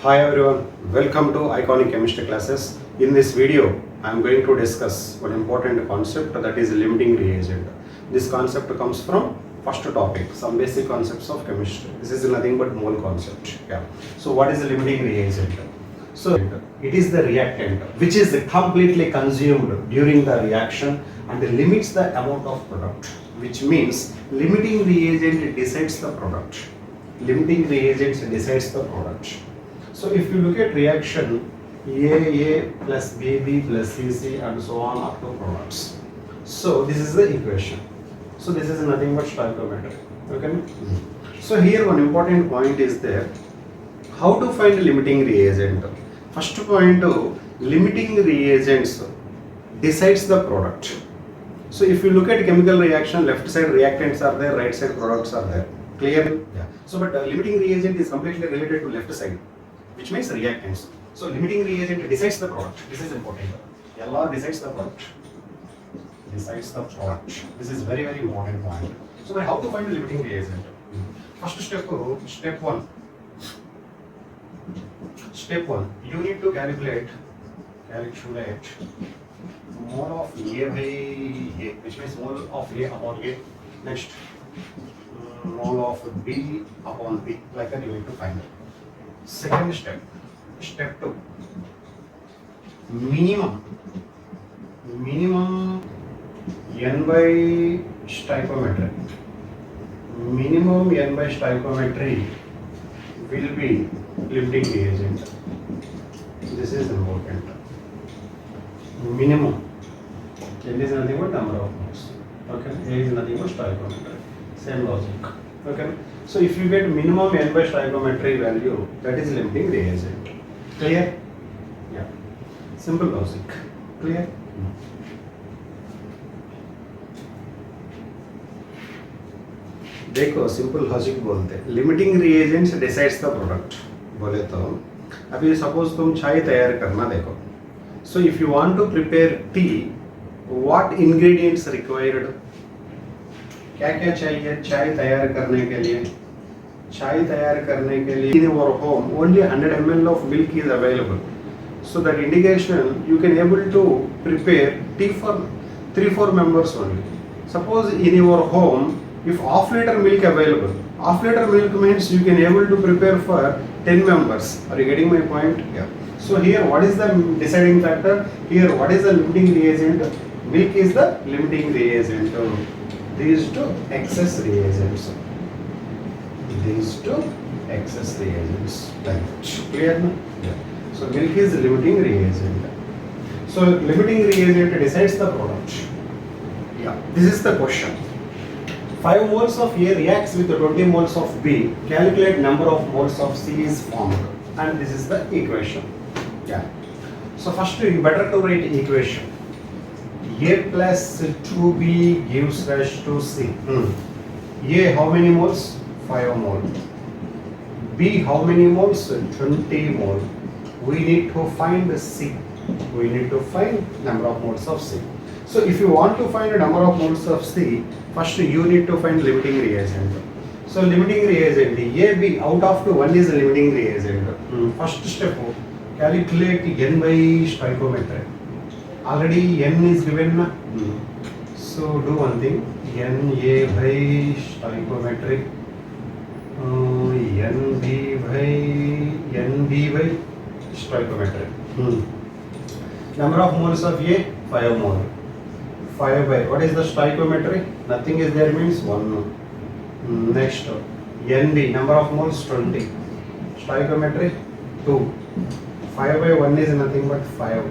Hi everyone, welcome to Iconic Chemistry classes. In this video, I am going to discuss one important concept, that is limiting reagent. This concept comes from first topic, some basic concepts of chemistry. This is nothing but mole concept. So what is the limiting reagent? So it is the reactant which is completely consumed during the reaction and limits the amount of product, which means limiting reagent decides the product. Limiting reagents decides the product. So if you look at reaction A plus B plus C and so on up to products. So this is the equation. So this is nothing but stoichiometry. Okay. So here one important point is there. How to find limiting reagent? First point, limiting reagents decides the product. So if you look at chemical reaction, left side reactants are there, right side products are there. Clear? Yeah. So but limiting reagent is completely related to left side, which means reactants. So limiting reagent decides the product. This is important. LR decides the product. Decides the product. This is very important point. So how to find the limiting reagent? First step one. Step one. You need to calculate mole of A by A, which means mole of A upon A. Next, mole of B upon B. Like that you need to find it. Second step, step 2, minimum n by stoichiometry. Minimum n by stoichiometry will be limiting reagent. This is important. Minimum n is nothing but number of moles. Okay, A is nothing but stoichiometry. Same logic. Okay. So if you get minimum n by stoichiometry value, that is limiting reagent. Clear? Yeah. Simple logic. Clear? देखो simple logic बोलते हैं limiting reagents decides the product बोले तो अभी suppose तुम चाय तैयार करना देखो so if you want to prepare tea what ingredients required क्या क्या चाहिए चाय तैयार करने के लिए in our home only 100 ml of milk is available, so that indication you can able to prepare tea for 3-4 members only. Suppose in your home if half liter milk available, half liter milk means you can able to prepare for 10 members. Are you getting my point? Yeah. So here what is the deciding factor? Here what is the limiting reagent? Milk is the limiting reagent. These two excess reagents. Like clear? Yeah. So milk is limiting reagent. So limiting reagent decides the product. Yeah. This is the question. 5 moles of A reacts with 20 moles of B. Calculate number of moles of C is formed. And this is the equation. Yeah. So first you better to write equation. A plus 2B gives rise to C. A how many moles? 5 mole. B how many moles? 20 mole. We need to find C. We need to find number of moles of C. So if you want to find a number of moles of C, first you need to find limiting reagent. So limiting reagent A, B out of 2, 1 is limiting reagent. First step, calculate n by stoichiometry. Already n is given. So do one thing, n A by stoichiometry, n B by stoichiometry. Number of moles of A, 5 mole. 5 by, what is the stoichiometry? Nothing is there means 1. Next, NB, number of moles 20. Stoichiometry 2. 5 by 1 is nothing but 5.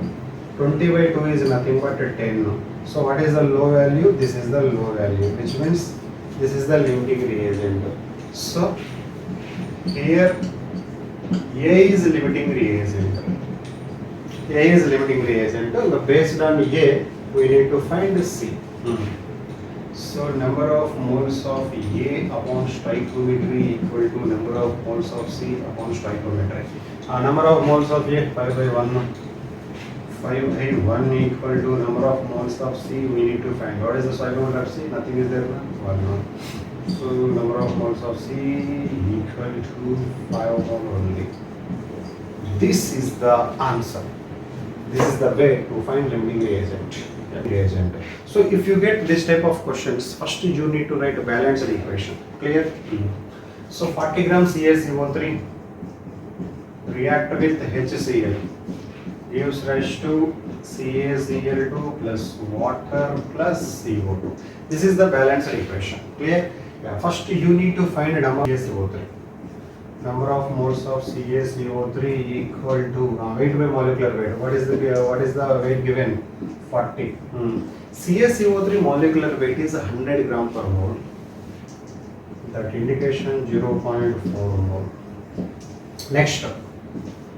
20 by 2 is nothing but 10. So what is the low value? This is the low value, which means this is the limiting reagent. So here A is limiting reagent. A is limiting reagent. Based on A, we need to find C. So number of moles of A upon stoichiometry equal to number of moles of C upon stoichiometry. Number of moles of A, 5 by 1. 5 by 1 equal to number of moles of C. We need to find. What is the stoichiometry of C? Nothing is there. 1. So number of moles of C equal to 5 mole only. This is the answer. This is the way to find limiting reagent. So if you get this type of questions, first you need to write a balanced equation. Clear? So 40 grams CaCO3 react with HCl gives rise to CaCl2 plus water plus CO2. This is the balanced equation. Clear? Yeah. First you need to find a number of CaCO3. Number of moles of CaCO3 equal to weight by molecular weight. What is the weight given? 40. CaCO3 molecular weight is 100 gram per mole. That indication 0.4 mole. Next,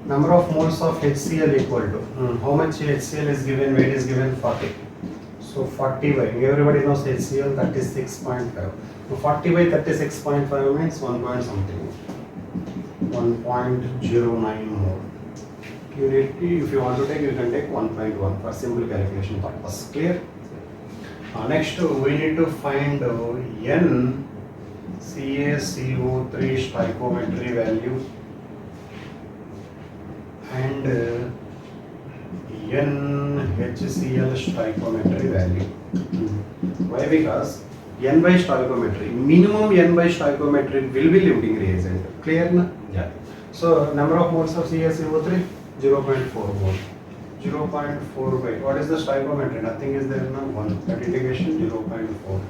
number of moles of HCl equal to how much HCl is given? Weight is given 40. So 40 by, everybody knows HCl 36.5. So 40 by 36.5 means 1 point something. 1.09 mole. If you want to take, you can take 1.1 for simple calculation purpose. Clear? Next, we need to find N CaCO3 stoichiometry value and N HCl stoichiometry value. Why? Because N by stoichiometry, minimum N by stoichiometry will be limiting reagent. Clear? Na? Yeah. So number of moles of CaCO3 0.4 mole. 0.4 by what is the stoichiometry? Nothing is there now. 1. That indication 0.4.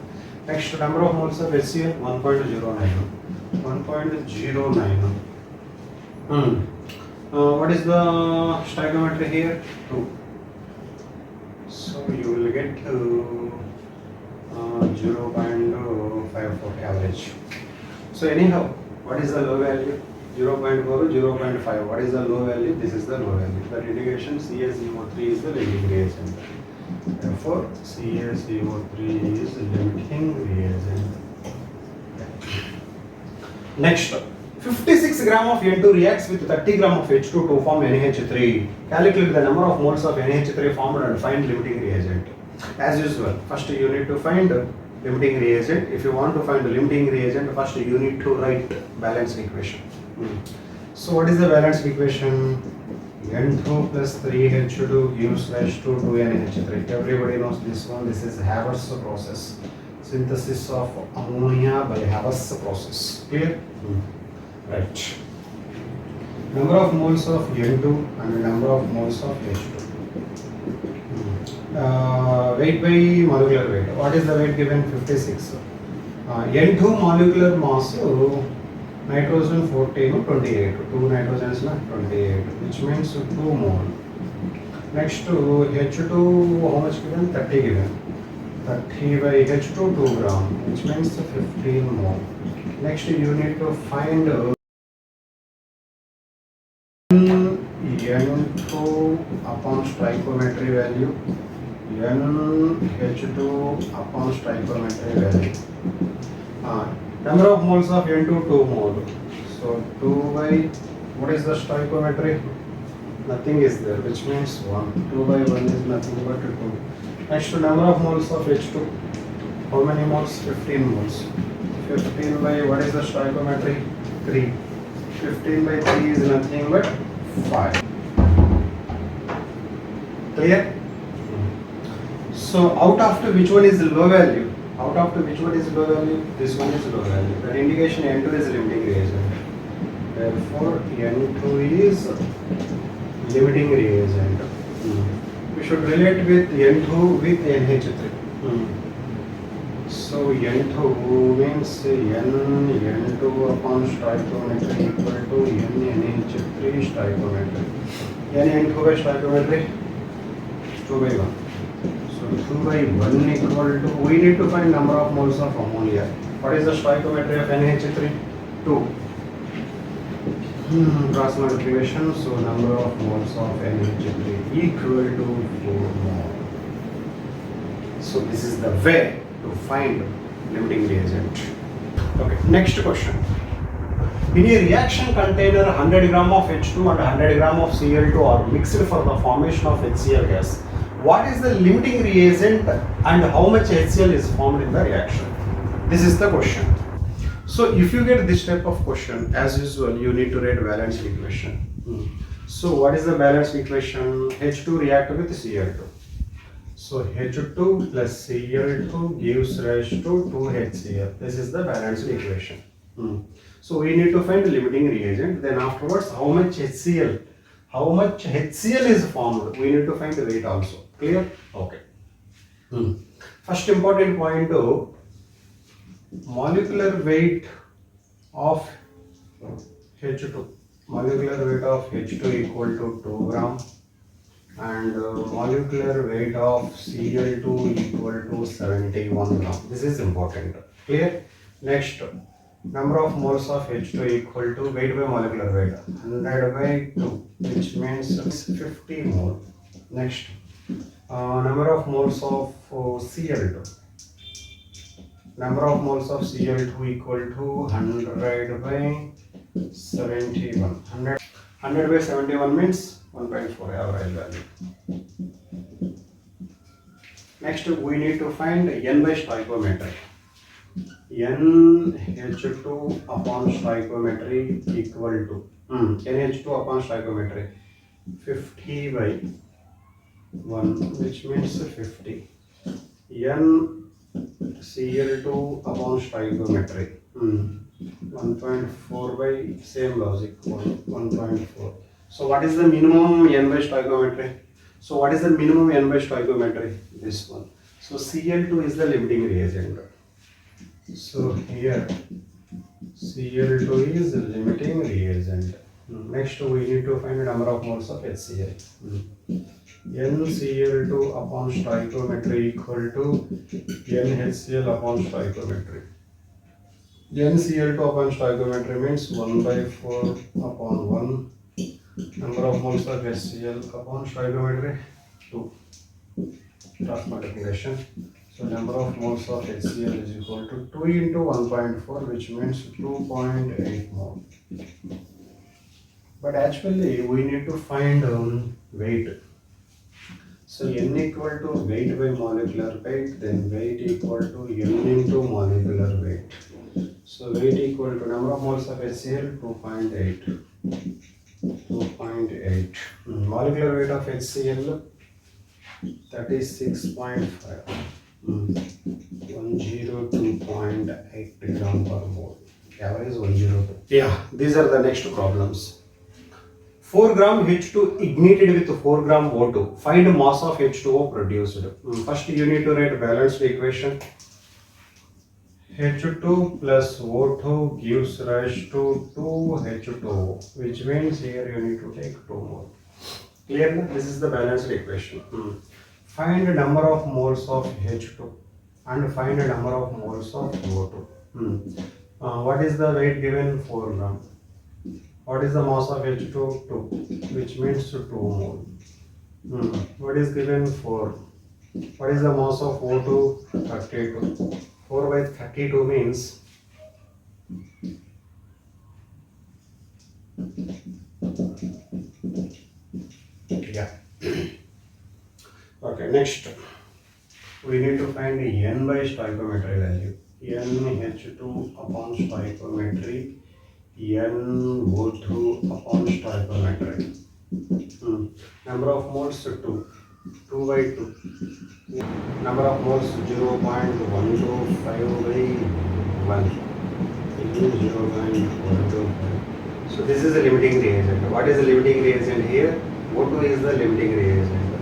Next, number of moles of HCl 1.09. 1.09. What is the stoichiometry here? 2. So you will get 0.54 average. So anyhow, what is the low value? 0.4, 0.5. What is the low value? This is the low value. That indication CaCO3 is the limiting reagent. Therefore, CaCO3 is limiting reagent. Next, 56 gram of N2 reacts with 30 gram of H2 to form NH3. Calculate the number of moles of NH3 formed and find limiting reagent. As usual, first you need to find limiting reagent. If you want to find the limiting reagent, first you need to write balanced equation. So what is the balanced equation? N2 plus 3H2 gives rise to 2NH3. Everybody knows this one. This is Haber's process. Synthesis of ammonia by Haber's process. Clear? Right. Number of moles of N2 and number of moles of H2. Weight by molecular weight. What is the weight given? 56. N2 molecular mass nitrogen 14, 28. 2 nitrogens 28, which means 2 mole. Next to H2, how much given? 30 given. 30 by H2 2 gram, which means 15 mole. Next you need to find N2 upon stoichiometry value, NH2 upon stoichiometry value. Number of moles of N2 2 mole. So 2 by, what is the stoichiometry? Nothing is there, which means 1. 2 by 1 is nothing but 2. Next to number of moles of H2. How many moles? 15 moles. 15 by, what is the stoichiometry? 3. 15 by 3 is nothing but 5. Clear? So out of which one is the low value? Out of which one is low value? This one is low value. That indication N2 is limiting reagent. Therefore N2 is limiting reagent. We should relate with N2 with NH3. So N2 means N2 upon stoichiometry equal to NH3 stoichiometry. N2 by stoichiometry 2 by 1. So 2 by 1 equal to, we need to find number of moles of ammonia. What is the stoichiometry of NH3? 2. Cross multiplication, so number of moles of NH3 equal to 4 mole. So this is the way to find limiting reagent. Okay, next question. In a reaction container, 100 gram of H2 and 100 gram of Cl2 are mixed for the formation of HCl gas. What is the limiting reagent and how much HCl is formed in the reaction? This is the question. So if you get this type of question, as usual, you need to write balanced equation. So what is the balanced equation? H2 react with Cl2. So H2 plus Cl2 gives rise to 2HCl. This is the balanced equation. So we need to find the limiting reagent. Then afterwards, how much HCl is formed? We need to find the weight also. Clear? Okay. First important point, molecular weight of H2. Molecular weight of H2 equal to 2 gram and molecular weight of Cl2 equal to 71 gram. This is important. Clear? Next, number of moles of H2 equal to weight by molecular weight 100 by 2, which means 50 mole. Next, number of moles of Cl2. Number of moles of Cl2 equal to 100 by 71. 100 by 71 means 1.4 average value. Next, we need to find N by stoichiometry. NH2 upon stoichiometry equal to NH2 upon stoichiometry 50 by 1, which means 50. NCl2 upon stoichiometry 1.4 by same logic 1.4. So what is the minimum N by stoichiometry? So what is the minimum N by stoichiometry? This one. So Cl2 is the limiting reagent. So here Cl2 is the limiting reagent. Next we need to find the number of moles of HCl. NCl2 upon stoichiometry equal to NHCl upon stoichiometry. NCl2 upon stoichiometry means 1 by 4 upon 1. Number of moles of HCl upon stoichiometry 2. Cross multiplication. So number of moles of HCl is equal to 2 into 1.4, which means 2.8 mole. But actually we need to find weight. So N equal to weight by molecular weight, then weight equal to N into molecular weight. So weight equal to number of moles of HCl 2.8. 2.8. Molecular weight of HCl 36.5. 102.8 gram per mole. Average 102. Yeah, these are the next problems. 4 gram H2 ignited with 4 gram O2. Find mass of H2O produced. First you need to write balanced equation. H2 plus O2 gives rise to 2H2O, which means here you need to take 2 more. Clear? This is the balanced equation. Find the number of moles of H2 and find the number of moles of O2. What is the weight given? 4 gram. What is the mass of H2? 2, which means 2 mole. What is given? 4. What is the mass of O2? 32. 4 by 32 means yeah. Okay, next we need to find N by stoichiometry value. NH2 upon stoichiometry, NO2 upon stoichiometry. Number of moles 2. 2 by 2. Number of moles 0.125 by 1. It means 0.125. So this is a limiting reagent. What is the limiting reagent here? O2 is the limiting reagent.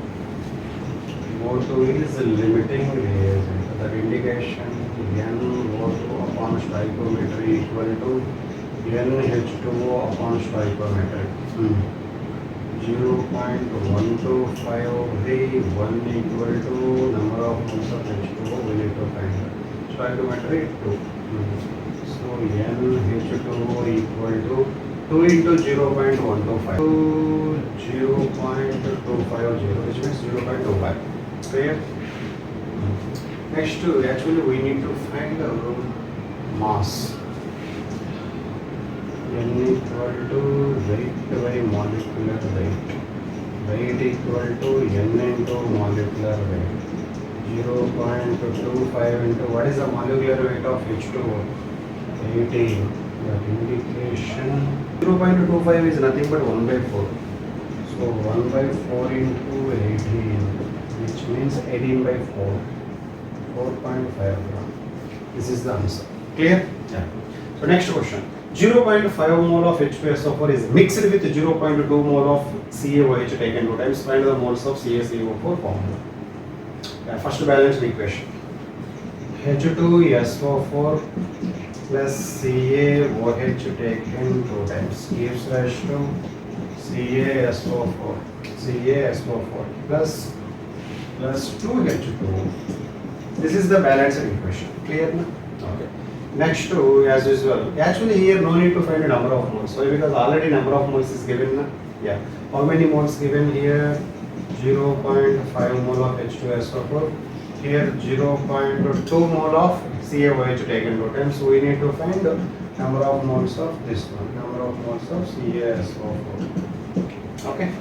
O2 is the limiting reagent. That indication NO2 upon stoichiometry equal to NH2O upon stoichiometry. 0.125 by 1 equal to number of moles of H2O. We need to find stoichiometry 2. So NH2O equal to 2 into 0.125 to 0.250, which means 0.25. Clear? Next, actually we need to find mass. N equal to weight by molecular weight. Weight equal to N into molecular weight. 0.25 into what is the molecular weight of H2O? 18. That indication 0.25 is nothing but 1 by 4. So 1 by 4 into 18, which means 18 by 4. 4.5 gram. This is the answer. Clear? Yeah. So next question. 0.5 mole of H2SO4 is mixed with 0.2 mole of CaOH taken 2 times. Find the moles of CaCO4 formula. Yeah, first balanced equation. H2SO4 plus CaOH taken 2 times gives rise to CaSO4 plus 2H2. This is the balanced equation. Clear now? Okay. Next to, as usual, actually here no need to find a number of moles. Why? Because already number of moles is given. Na? Yeah. How many moles given here? 0.5 mole of H2SO4. Here 0.2 mole of CaOH taken 2 times. So we need to find the number of moles of this one. Number of moles of CaSO4. Okay.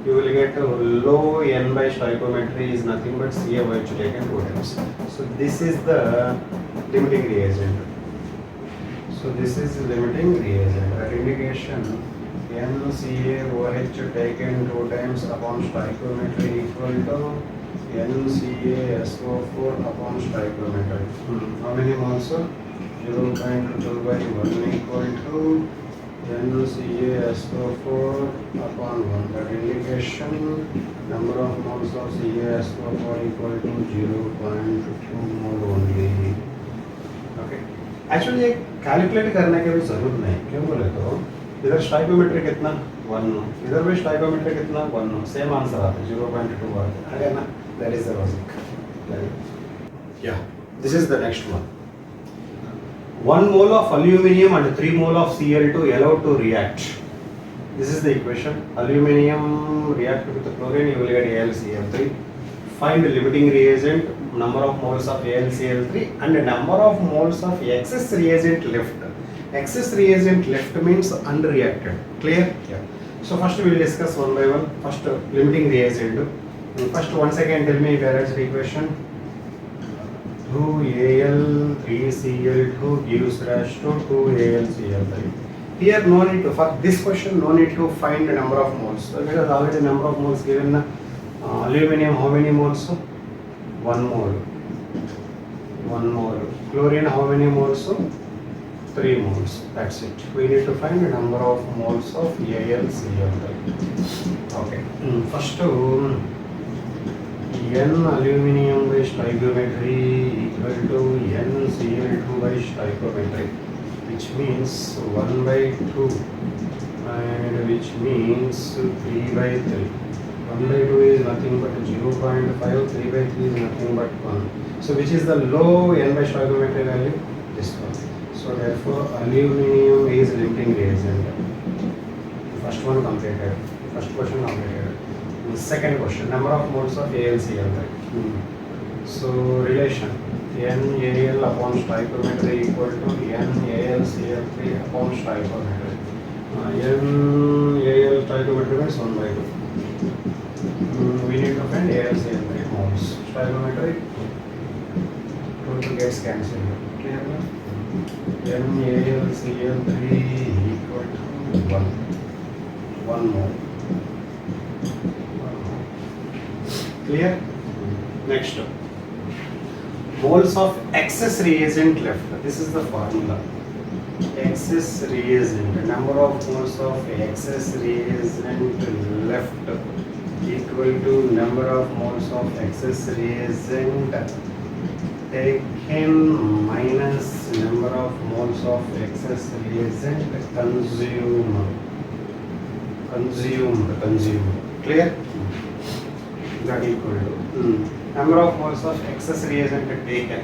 You will get low n by stoichiometry is nothing but CaOH taken 2 times. So this is the limiting reagent. So this is limiting reagent. That indication NCaOH taken 2 times upon stoichiometry equal to NCaSO4 upon stoichiometry. How many moles? 0.2 by 1 equal to NCaSO4 upon 1. That indication number of moles of CaSO4 equal to 0.2 mole only. Okay. Actually calculate करने के भी जरूरत नहीं. क्यों बोले तो इधर stoichiometry कितना 1, इधर भी स्टाइकोमेट्री कितना 1, सेम आंसर आता है 0.2 आता है ना. That is the logic. Yeah. This is the next one. 1 mole of aluminium and 3 mole of Cl2 allowed to react. This is the equation. Aluminium react with chlorine, you will get AlCl3. Find the limiting reagent, number of moles of AlCl3 and number of moles of excess reagent left. Excess reagent left means unreacted. Clear? Yeah. So first we will discuss one by one. First limiting reagent. First once again tell me balanced equation. 2Al 3Cl2 gives rise to 2AlCl3. Here no need to, for this question no need to find the number of moles. So because already number of moles given. Aluminium how many moles? 1 mole. 1 mole. Chlorine how many moles? 3 moles. That's it. We need to find the number of moles of AlCl3. Okay. First N aluminium by stoichiometry equal to NCl2 by stoichiometry, which means 1 by 2 and which means 3 by 3. 1 by 2 is nothing but 0.5, 3 by 3 is nothing but 1. So which is the low N by stoichiometry value? This one. So therefore aluminium is limiting reagent. First one completed. First question completed. Second question, number of moles of AlCl3. So relation NaL upon stoichiometry equal to NaLCl3 upon stoichiometry. NaL stoichiometry means 1 by 2. We need to find AlCl3 moles. Stoichiometry total gets cancelled. Clear? NaLCl3 equal to 1 mole. Clear? Next, moles of excess reagent left. This is the formula. Excess reagent, number of moles of excess reagent left equal to number of moles of excess reagent taken minus number of moles of excess reagent consumed. Clear? That equal to number of moles of excess reagent taken.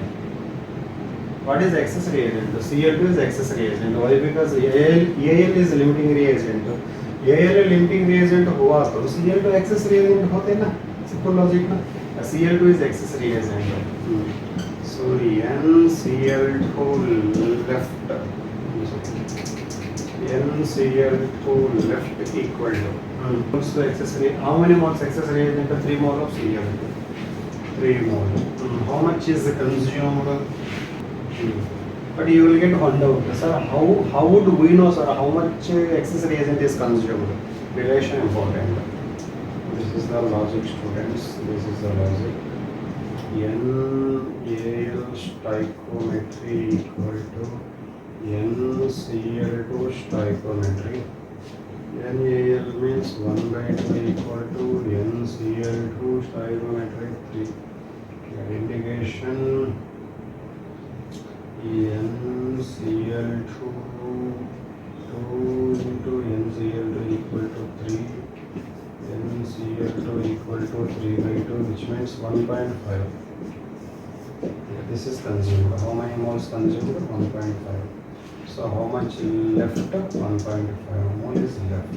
What is excess reagent? The Cl2 is excess reagent. Why? Because Al is limiting reagent. Al limiting reagent हुआ तो Cl2 excess reagent होते ना. Simple logic ना. Cl2 is excess reagent. So NCl2 left. NCl2 left equal to. So excess how many moles excess reagent? 3 mole of Cl2. 3 mole. How much is consumed? But you will get one doubt, sir. How would we know, sir, how much excess reagent is consumed? Relation important. This is the logic, students. This is the logic. NaL stoichiometry equal to NCl2 stoichiometry. NaL means 1 by 2 equal to NCl2 stoichiometry 3. Integration NCl2 2 into NCl2 equal to 3. NCl2 equal to 3 by 2, which means 1.5. This is consumed. How many moles consumed? 1.5. So how much left? 1.5 mole is left.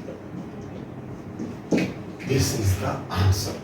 This is the answer.